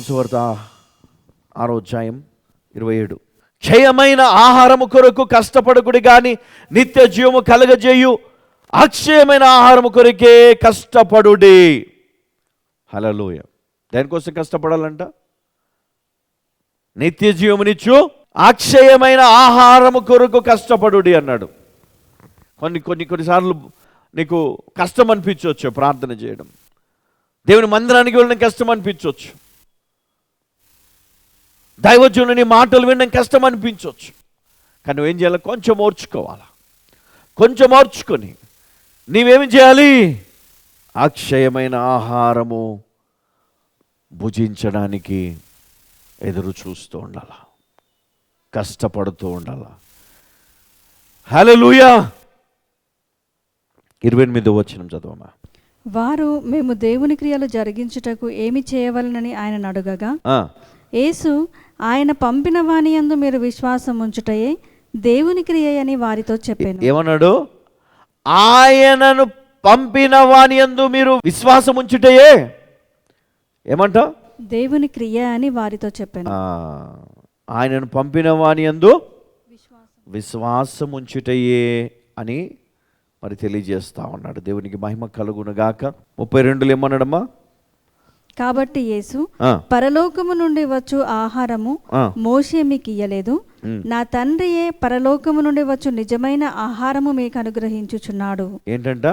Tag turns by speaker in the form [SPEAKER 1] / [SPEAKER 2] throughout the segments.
[SPEAKER 1] యోహాను సువార్త 6వ అధ్యాయం 27. క్షయమైన ఆహారము కొరకు కష్టపడకుడి కానీ నిత్య జీవము కలగజేయు అక్షయమైన ఆహారము కొరకే కష్టపడుడి. హల్లెలూయా. దేనికోసం కష్టపడాలంట? నిత్య జీవమునిచ్చు అక్షయమైన ఆహారము కొరకు కష్టపడుడి అన్నాడు. కొన్నిసార్లు నీకు కష్టం అనిపించవచ్చు ప్రార్థన చేయడం, దేవుని మందిరానికి వెళ్ళడం కష్టం అనిపించవచ్చు, దైవజనుని మాటలు వినడం కష్టం అనిపించవచ్చు. కానీ నువ్వేం చేయాలి? కొంచెం ఓర్చుకోవాలి. కొంచెం ఓర్చుకొని నీవేమి చేయాలి? అక్షయమైన ఆహారము భుజించడానికి ఎదురు చూస్తూ ఉండాల, కష్టపడుతూ ఉండాల. హల్లెలూయా. 28వ వచనం చదవమా.
[SPEAKER 2] వారు మేము దేవుని క్రియలు జరిగించుటకు ఏమి చేయవలనని ఆయన అడుగగా, యేసు ఆయన పంపిన వాని యందు మీరు విశ్వాసం ఉంచుటయే దేవుని క్రియ అని వారితో చెప్పాను.
[SPEAKER 1] ఏమన్నాడు? ఆయనను పంపిన వాని యందు మీరు విశ్వాసం ఉంచుటయే ఏమంట?
[SPEAKER 2] దేవుని క్రియ అని వారితో చెప్పాను.
[SPEAKER 1] ఆయనను పంపిన వాని యందు విశ్వాసం ఉంచుటయే అని మరి తెలియజేస్తా ఉన్నాడు. దేవునికి మహిమ కలుగునుగాక. 32 ఏమన్నాడమ్మా?
[SPEAKER 2] కాబట్టి యేసు పరలోకము నుండి వచ్చు ఆహారము మోషే మీకు ఇయ్యలేదు, నా తండ్రియే పరలోకము నుండి వచ్చు నిజమైన ఆహారము మీకు అనుగ్రహించుచున్నాడు.
[SPEAKER 1] ఏంటంట?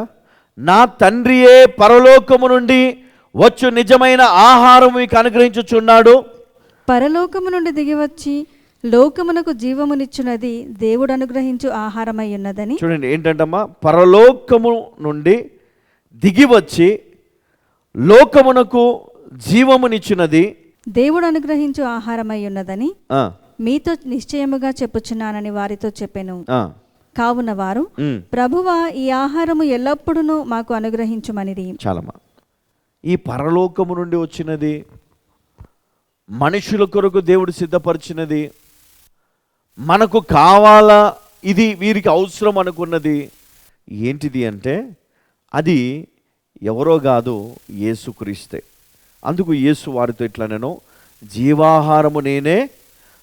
[SPEAKER 1] నా తండ్రియే పరలోకము నుండి వచ్చు నిజమైన ఆహారం మీకు అనుగ్రహించుచున్నాడు.
[SPEAKER 2] పరలోకము నుండి దిగి వచ్చి లోకమునకు జీవమునిచ్చున్నది దేవుడు అనుగ్రహించు ఆహారమై ఉన్నదని.
[SPEAKER 1] చూడండి ఏంటంటమ్మా? పరలోకము నుండి దిగి వచ్చి లోకమునకు జీవమునిచ్చినది
[SPEAKER 2] దేవుడు అనుగ్రహించు ఆహారమై ఉన్నదని మీతో నిశ్చయముగా చెప్పుచున్నానని వారితో చెప్పెను. కావున వారు, ప్రభువా, ఈ ఆహారము ఎల్లప్పుడూ మాకు అనుగ్రహించుమనిరి.
[SPEAKER 1] చాలమ్మా. ఈ పరలోకము నుండి వచ్చినది, మనుషుల కొరకు దేవుడు సిద్ధపరిచినది, మనకు కావాలా, ఇది వీరికి అవసరం అనుకున్నది ఏంటిది అంటే అది ఎవరో కాదు, యేసుక్రీస్తే. అందుకు యేసు వారితో ఇట్లా, నేను జీవాహారము నేనే,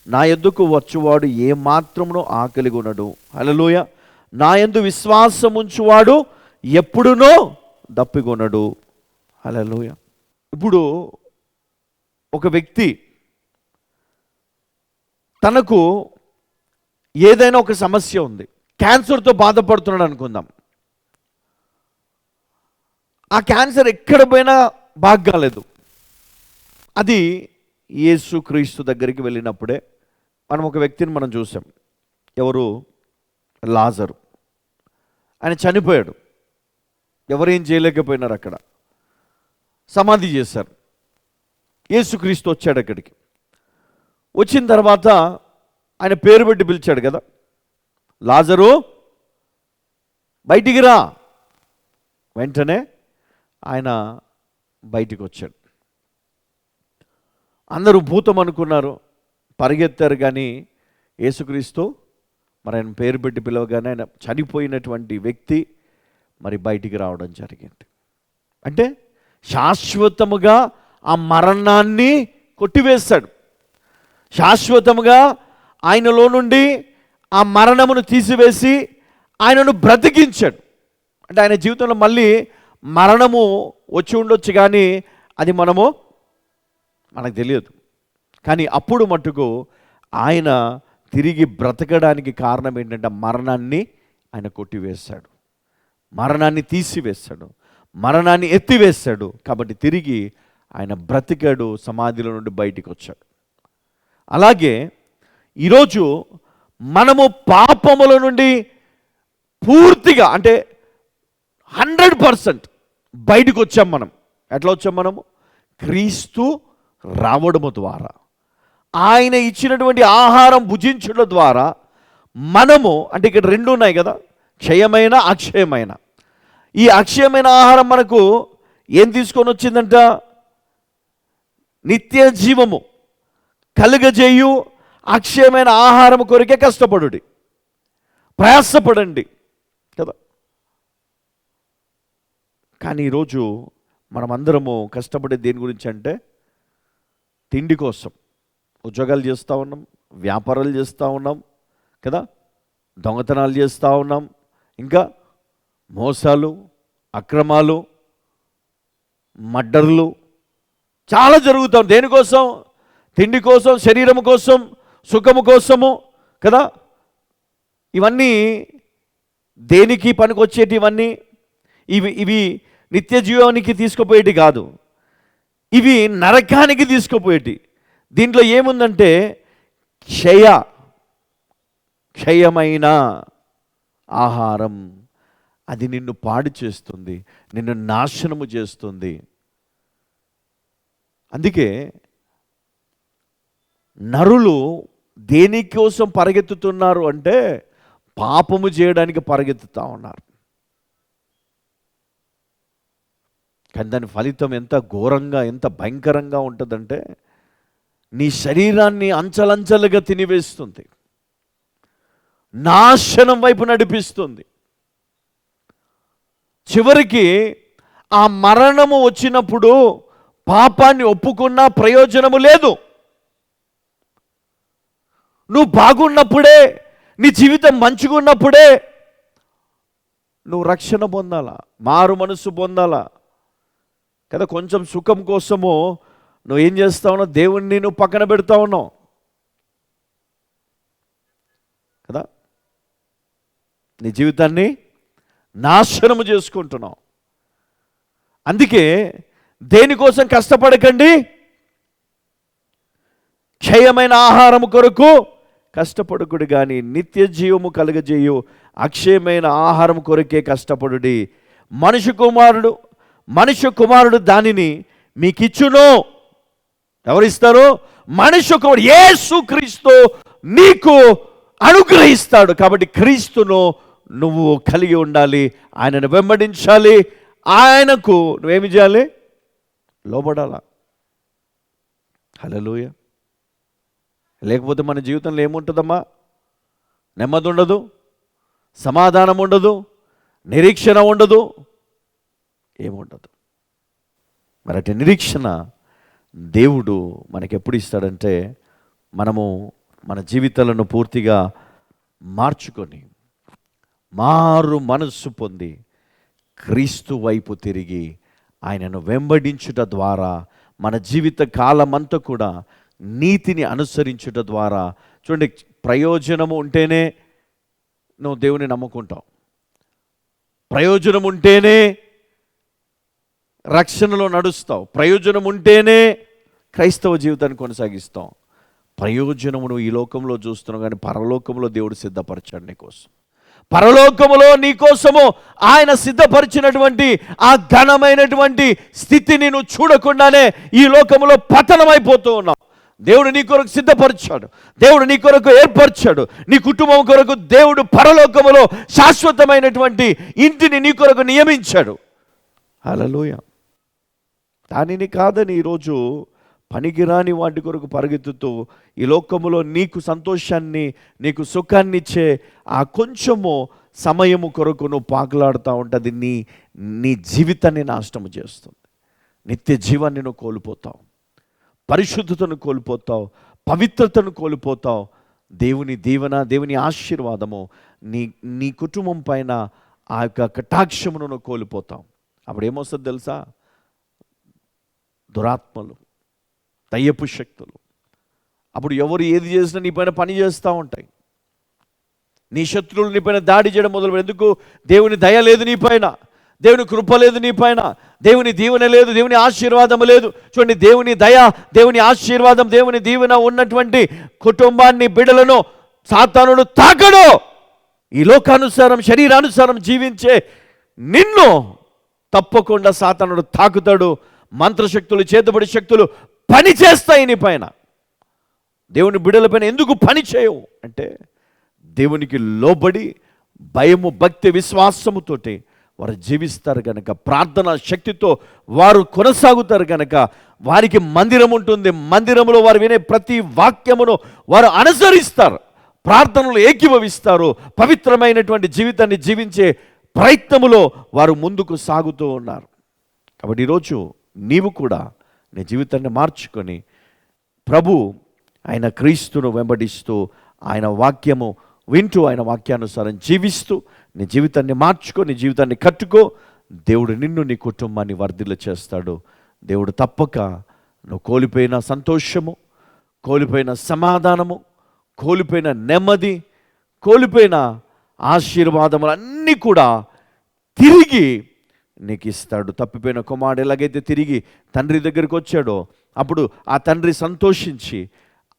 [SPEAKER 1] నా యొద్దకు వచ్చువాడు ఏ మాత్రమును ఆకలిగొనడు. హల్లెలూయా. నా యందు విశ్వాసం ఉంచువాడు ఎప్పుడునో దప్పికొనడు. హల్లెలూయా. ఇప్పుడు ఒక వ్యక్తి తనకు ఏదైనా ఒక సమస్య ఉంది, క్యాన్సర్తో బాధపడుతున్నాడు అనుకుందాం. ఆ క్యాన్సర్ ఎక్కడ పోయినా బాగా కాలేదు. అది యేసుక్రీస్తు దగ్గరికి వెళ్ళినప్పుడే మనం ఒక వ్యక్తిని మనం చూసాం. ఎవరు? లాజరు. ఆయన చనిపోయాడు, ఎవరేం చేయలేకపోయినారు. అక్కడ సమాధి చేశారు. యేసుక్రీస్తు వచ్చాడు అక్కడికి. వచ్చిన తర్వాత ఆయన పేరు పెట్టి పిలిచాడు కదా, లాజరు బయటికి రా. వెంటనే ఆయన బయటికి వచ్చాడు. అందరూ భూతం అనుకున్నారు, పరిగెత్తారు. కానీ యేసుక్రీస్తు మరి ఆయన పేరు పెట్టి పిలవగానే ఆయన చనిపోయినటువంటి వ్యక్తి మరి బయటికి రావడం జరిగింది. అంటే శాశ్వతముగా ఆ మరణాన్ని కొట్టివేశాడు. శాశ్వతముగా ఆయనలో నుండి ఆ మరణమును తీసివేసి ఆయనను బ్రతికించాడు. అంటే ఆయన జీవితంలో మళ్ళీ మరణము వచ్చి ఉండొచ్చు, కానీ అది మనకు తెలియదు. కానీ అప్పుడు మట్టుకు ఆయన తిరిగి బ్రతకడానికి కారణం ఏంటంటే మరణాన్ని ఆయన కొట్టివేశాడు, మరణాన్ని తీసివేశాడు, మరణాన్ని ఎత్తివేశాడు. కాబట్టి తిరిగి ఆయన బ్రతికాడు, సమాధిలో నుండి బయటికి వచ్చాడు. అలాగే ఈరోజు మనము పాపముల నుండి పూర్తిగా అంటే 100% బయటకు వచ్చాం. మనం ఎట్లా వచ్చాం? మనము క్రీస్తు రావడము ద్వారా, ఆయన ఇచ్చినటువంటి ఆహారం భుజించడం ద్వారా మనము, అంటే ఇక్కడ రెండు ఉన్నాయి కదా, క్షయమైన అక్షయమైన. ఈ అక్షయమైన ఆహారం మనకు ఏం తీసుకొని వచ్చిందంట? నిత్య జీవము కలుగజేయు అక్షయమైన ఆహారం కొరకే కష్టపడుడి, ప్రయాసపడండి కదా. కానీ ఈరోజు మనమందరము కష్టపడే దేని గురించి అంటే తిండి కోసం ఉద్యోగాలు చేస్తూ ఉన్నాం, వ్యాపారాలు చేస్తూ ఉన్నాం కదా, దొంగతనాలు చేస్తూ ఉన్నాం, ఇంకా మోసాలు, అక్రమాలు, మర్డర్లు చాలా జరుగుతాం. దేనికోసం? తిండి కోసం, శరీరం కోసం, సుఖము కోసము కదా. ఇవన్నీ దేనికి పనికొచ్చేటి? ఇవన్నీ ఇవి నిత్య జీవానికి తీసుకుపోయేటి కాదు, ఇవి నరకానికి తీసుకుపోయేటి. దీంట్లో ఏముందంటే క్షయమైన ఆహారం. అది నిన్ను పాడు చేస్తుంది, నిన్ను నాశనము చేస్తుంది. అందుకే నరులు దేనికోసం పరిగెత్తుతున్నారు అంటే పాపము చేయడానికి పరిగెత్తుతూ ఉన్నారు. కానీ దాని ఫలితం ఎంత ఘోరంగా, ఎంత భయంకరంగా ఉంటుందంటే నీ శరీరాన్ని అంచలంచలుగా తినివేస్తుంది, నాశనం వైపు నడిపిస్తుంది. చివరికి ఆ మరణము వచ్చినప్పుడు పాపాన్ని ఒప్పుకున్నా ప్రయోజనము లేదు. నువ్వు బాగున్నప్పుడే, నీ జీవితం మంచిగున్నప్పుడే నువ్వు రక్షణ పొందాలా, మారు మనసు పొందాలా కదా. కొంచెం సుఖం కోసము నువ్వు ఏం చేస్తా ఉన్నావు? దేవుణ్ణి నువ్వు పక్కన పెడతా ఉన్నావు కదా. నీ జీవితాన్ని నాశనము చేసుకుంటున్నావు. అందుకే దేనికోసం కష్టపడకండి, క్షయమైన ఆహారము కొరకు కష్టపడకుడు కానీ నిత్య జీవము కలుగజేయు అక్షయమైన ఆహారం కొరకే కష్టపడుడి. మనుష్య కుమారుడు దానిని మీకిచ్చును. ఎవరిస్తారు? మనుష్య కుమారుడు యేసుక్రీస్తు నీకు అనుగ్రహిస్తాడు. కాబట్టి క్రీస్తును నువ్వు కలిగి ఉండాలి, ఆయనను వెంబడించాలి, ఆయనకు నువ్వేమి చేయాలి? లోబడాలా. హల్లెలూయ. లేకపోతే మన జీవితంలో ఏముంటుందమ్మా? నెమ్మది ఉండదు, సమాధానం ఉండదు, నిరీక్షణ ఉండదు, ఏముండదు. మరి అటు నిరీక్షణ దేవుడు మనకెప్పుడు ఇస్తాడంటే మనము మన జీవితాలను పూర్తిగా మార్చుకొని మారు మనస్సు పొంది క్రీస్తు వైపు తిరిగి ఆయనను వెంబడించుట ద్వారా మన జీవిత కాలమంతా కూడా నీతిని అనుసరించుట ద్వారా. చూడండి, ప్రయోజనము ఉంటేనే నువ్వు దేవుని నమ్ముకుంటావు, ప్రయోజనం ఉంటేనే రక్షణలో నడుస్తావు, ప్రయోజనం ఉంటేనే క్రైస్తవ జీవితాన్ని కొనసాగిస్తాం. ప్రయోజనమును ఈ లోకంలో చూస్తున్నావు, కానీ పరలోకంలో దేవుడు సిద్ధపరచాడు నీకోసం. పరలోకములో నీకోసము ఆయన సిద్ధపరిచినటువంటి ఆ ఘనమైనటువంటి స్థితిని నువ్వు చూడకుండానే ఈ లోకములో పతనమైపోతూ ఉన్నావు. దేవుడు నీ కొరకు సిద్ధపరిచాడు, దేవుడు నీ కొరకు ఏర్పరిచాడు. నీ కుటుంబం కొరకు దేవుడు పరలోకములో శాశ్వతమైనటువంటి ఇంటిని నీ కొరకు నియమించాడు. హల్లెలూయా. దానిని కాదని ఈరోజు పనికిరాని వాటి కొరకు పరిగెత్తుతూ ఈ లోకములో నీకు సంతోషాన్ని, నీకు సుఖాన్ని ఇచ్చే ఆ కొంచెము సమయము కొరకు నువ్వు పాకులాడుతూ ఉంటుంది. నీ జీవితాన్ని నాశనము చేస్తుంది. నిత్య జీవాన్ని నువ్వు కోల్పోతావు, పరిశుద్ధతను కోల్పోతావు, పవిత్రతను కోల్పోతావు. దేవుని దీవెన, దేవుని ఆశీర్వాదము నీ కుటుంబం పైన ఆ యొక్క కటాక్షమును నువ్వు కోల్పోతావు. అప్పుడు ఏమొస్తుంది తెలుసా? దురాత్మలు, దయ్యపు శక్తులు. అప్పుడు ఎవరు ఏది చేసినా నీ పైన పని చేస్తూ ఉంటాయి. నీ శత్రువులు నీ పైన దాడి చేయడం మొదలు. ఎందుకు? దేవుని దయ లేదు నీ పైన, దేవుని కృప లేదు నీ పైన, దేవుని దీవెన లేదు, దేవుని ఆశీర్వాదం లేదు. చూడండి, దేవుని దయ, దేవుని ఆశీర్వాదం, దేవుని దీవెన ఉన్నటువంటి కుటుంబాన్ని, బిడ్డలను సాతానుడు తాకడు. ఈ లోకానుసారం, శరీరానుసారం జీవించే నిన్ను తప్పకుండా సాతానుడు తాకుతాడు. మంత్రశక్తులు, చేతబడి శక్తులు పని చేస్తాయి నీ పైన. దేవుని బిడ్డల పైన ఎందుకు పని చేయవు అంటే దేవునికి లోబడి భయము, భక్తి, విశ్వాసముతోటి వారు జీవిస్తారు కనుక, ప్రార్థన శక్తితో వారు కొనసాగుతారు కనుక వారికి మందిరం ఉంటుంది. మందిరంలో వారు వినే ప్రతి వాక్యమును వారు అనుసరిస్తారు, ప్రార్థనలు ఏకీభవిస్తారు, పవిత్రమైనటువంటి జీవితాన్ని జీవించే ప్రయత్నములో వారు ముందుకు సాగుతూ ఉన్నారు. కాబట్టి ఈరోజు నీవు కూడా నీ జీవితాన్ని మార్చుకొని ప్రభు ఆయన క్రీస్తును వెంబడిస్తూ ఆయన వాక్యము వింటూ ఆయన వాక్యానుసారం జీవిస్తూ నీ జీవితాన్ని మార్చుకో, నీ జీవితాన్ని కట్టుకో. దేవుడు నిన్ను, నీ కుటుంబాన్ని వర్ధిల్ల చేస్తాడు. దేవుడు తప్పక నువ్వు కోల్పోయిన సంతోషము, కోల్పోయిన సమాధానము, కోల్పోయిన నెమ్మది, కోల్పోయిన ఆశీర్వాదములన్నీ కూడా తిరిగి నీకు ఇస్తాడు. తప్పిపోయిన కుమారుడు ఎలాగైతే తిరిగి తండ్రి దగ్గరికి వచ్చాడో అప్పుడు ఆ తండ్రి సంతోషించి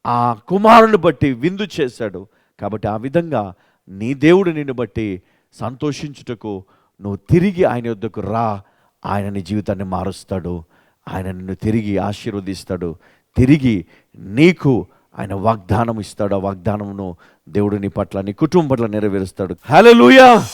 [SPEAKER 1] ఆ కుమారుని బట్టి విందు చేశాడు. కాబట్టి ఆ విధంగా నీ దేవుడు నిన్ను బట్టి సంతోషించుటకు నువ్వు తిరిగి ఆయన యొద్దకు రా. ఆయన నీ జీవితాన్ని మారుస్తాడు. ఆయన నిన్ను తిరిగి ఆశీర్వదిస్తాడు. తిరిగి నీకు ఆయన వాగ్దానం ఇస్తాడు. ఆ వాగ్దానమును దేవుడు నీ పట్ల, నీ కుటుంబం పట్ల నెరవేరుస్తాడు. హల్లెలూయా.